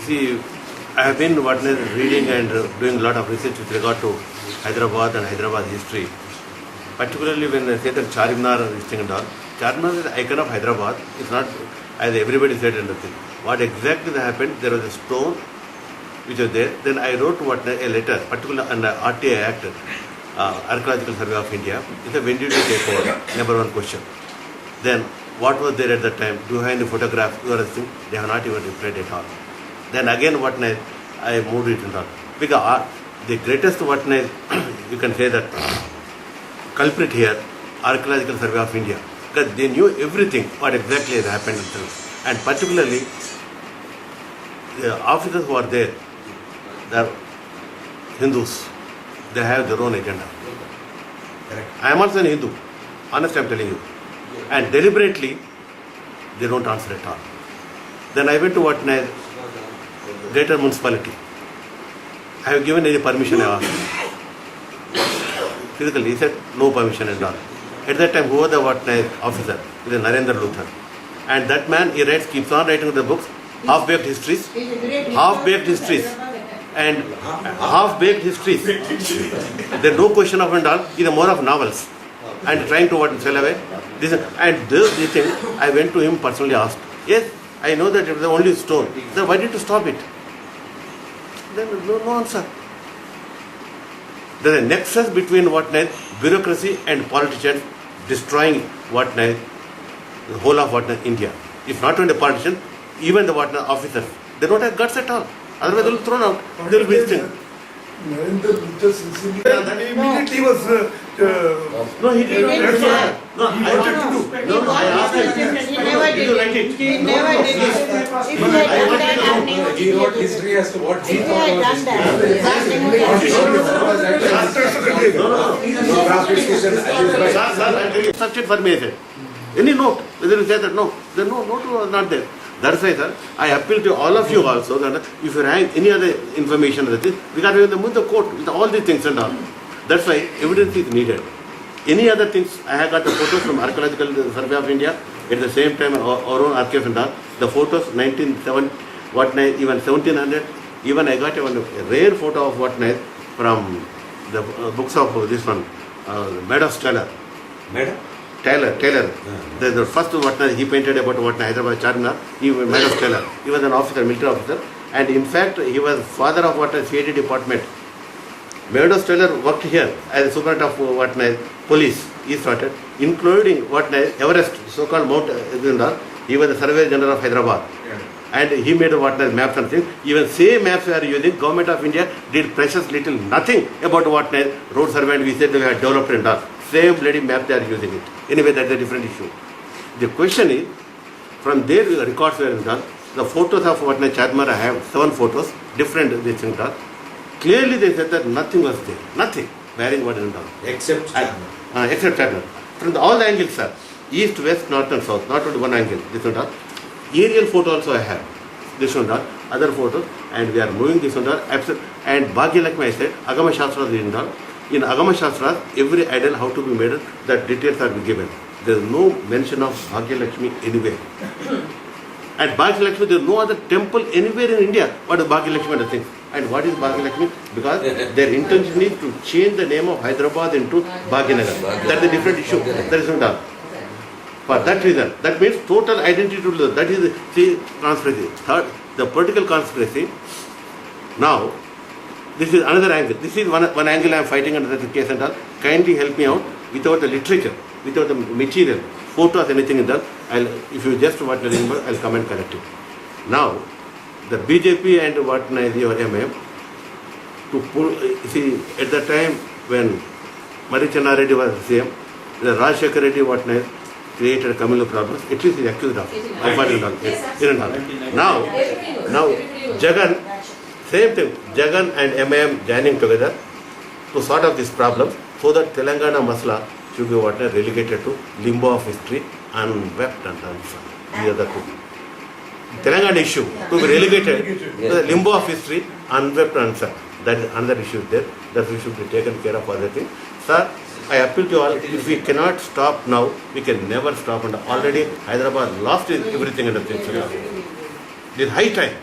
See, I have been reading and doing a lot of research with regard to Hyderabad and Hyderabad history. Particularly when they say that Charminar is thing and all. Charminar is the icon of Hyderabad. It's not as everybody said and nothing. What exactly happened? There was a stone which was there. Then I wrote a letter, particularly under RTI Act, Archaeological Survey of India. It's a when did you take over? Number one question. Then what was there at that time? Do you have any photograph? You are thing? They have not even replied at all. Then again I moved it and all. Because the greatest you can say that culprit here, Archaeological Survey of India. Because they knew everything, what exactly has happened in things. And particularly, the officers who are there, they are Hindus. They have their own agenda. Correct. I am also a Hindu. Honestly, I am telling you. And deliberately, they don't answer at all. Then I went to Greater Municipality. I have given any permission I asked. Physically, he said no permission and all. At that time, who was the officer? It was Narendra Luthar. And that man, he keeps on writing the books, half-baked histories, and half-baked histories. There is no question of and all. It is more of novels. And trying to sell away. This thing, I went to him personally asked. Yes, I know that it was the only stone. So why did you stop it? Then no answer. There is a nexus between bureaucracy and politicians destroying the whole of India. If not only the politicians, even the officers, they don't have guts at all. Otherwise they will thrown out. They will be wasting. Narendra Luthar sincerely, immediately was No, he did not. No, he wanted to do. No, I asked him. He never Did you write it? He never did it. If he had done that, our name would He be wrote there. history as to what he If he thought had was done history. that, our name would be there. No graphication, Sir, search it for me, I said. Any note, whether you say that no, the note was not there. That's why, sir, I appeal to all of you also that if you have any other information, because we have move the court with all these things and all. That's why evidence is needed. Any other things, I have got the photos from Archaeological Survey of India at the same time, our own archive and all. The photos, 1970, even 1700, even I got a rare photo of from the books of this one, Meadows Taylor. Madam? Taylor. The first he painted about Hyderabad Charminar, he was Meadows Taylor. He was an officer, military officer, and in fact he was father of CID department. Meadows Taylor worked here as a superintendent of police. He started, including Everest, so-called Mount Zindar. He was the Surveyor General of Hyderabad. Yeah. And he made maps and things. Even same maps we are using. Government of India did precious little nothing about road survey, and we said they have developed and all. Same bloody map they are using it. Anyway, that's a different issue. The question is, from their records were done, the photos of Charminar, I have 7 photos, different these things are. Clearly they said that nothing was there. Nothing. Bearing what is done. Except Charminar. Except Charminar. From all the angles, sir. East, west, north and south. Not only one angle. This one. Aerial photo also I have. This one. Other photos. And we are moving this one. And Bhagyalakshmi I said, Agama Shastra is done. In Agama Shastra, every idol how to be made, that details are given. There is no mention of Bhagyalakshmi anywhere. And Bhagyalakshmi, there is no other temple anywhere in India. What is Bhagyalakshmi and the thing? And what is Bhagyalakshmi? Because their intention is to change the name of Hyderabad into Bhagyanagar. That is a different issue. That is not done. For that reason, that means total identity to that is the conspiracy. Third, the political conspiracy. Now, this is another angle. This is one angle I am fighting under the case and all. Kindly help me out without the literature, without the material, photos, anything in that. If you just remember, I'll come and correct it. Now, the BJP and your MM, to pull, see, at the time when Marichanna Reddy was CM, the Rajshekar Reddy created Kamilu problems, at least he is accused of what is done. Now, Jagan, same thing, Jagan and MIM joining together to sort out this problem so that Telangana Masla should be relegated to limbo of history, unwept and unsung. These are the two. Telangana issue to be relegated to the limbo of history, unwept and unsung. That is another issue there that we should be taken care of other things. Sir, I appeal to all, if we cannot stop now, we can never stop, and already Hyderabad lost everything in the things. It is high time.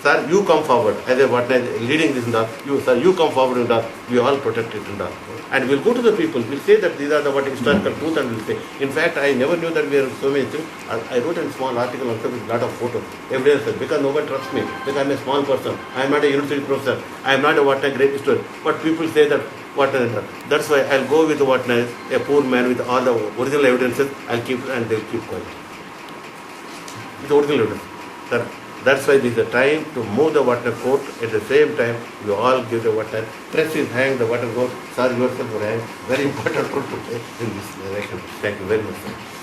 Sir, you come forward as a what leading this and that. You, sir, you come forward and that. We all protect it and that. And we'll go to the people. We'll say that these are the what historical truth, and we'll say. In fact, I never knew that we are so many things. I wrote a small article also with a lot of photos, evidence, because no one trusts me. Because I'm a small person. I'm not a university professor. I'm not a what a great historian. But people say that what that's why I'll go with what a poor man with all the original evidences. I'll keep and they'll keep quiet. It's original evidence, sir. That's why this is the time to move the water court. At the same time, you all give the water. Press is hanged, the water goes. Sir, yourself will hang. Very important role to play in this direction. Thank you very much, sir.